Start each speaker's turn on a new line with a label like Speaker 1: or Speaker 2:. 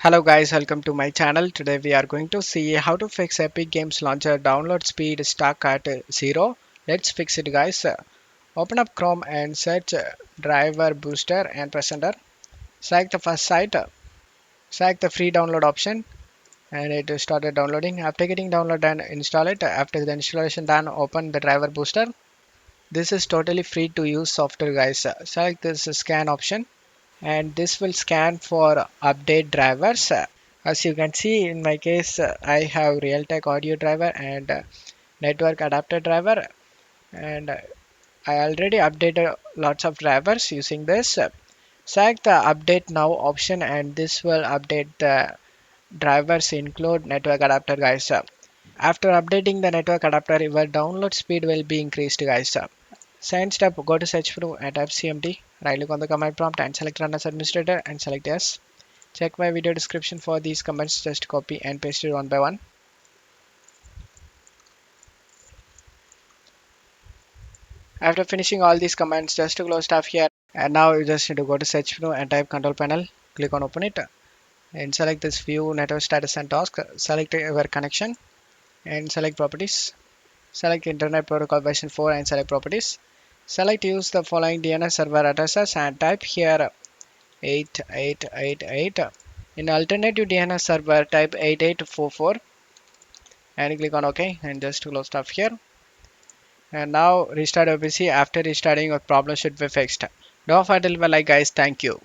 Speaker 1: Hello guys, welcome to my channel. Today we are going to see how to fix Epic Games Launcher download speed stuck at 0. Let's fix it guys. Open up Chrome and search driver booster and press enter. Select the first site. Select the free download option and it started downloading. After getting download done, install it. After the installation done, open the driver booster. This is totally free to use software guys. Select this scan option and this will scan for update drivers. As you can see in my case, I have Realtek audio driver and network adapter driver, and I already updated lots of drivers using this. Select the update now option and this will update the drivers include network adapter guys. After updating the network adapter, your download speed will be increased guys. Second step, go to search through and type cmd, right click on the command prompt and select run as administrator and select yes. Check my video description for these commands, just copy and paste it one by one. After finishing all these commands, just to close stuff here, and now you just need to go to search menu and type control panel, click on open it and select this view network status and task, select your connection and select properties, select internet protocol version 4 and select properties, select use the following DNS server addresses and type here 8888. In alternative DNS server type 8844 and click on OK and just close stuff here. And now restart your PC. After restarting, your problem should be fixed. Don't forget to leave a like guys. Thank you.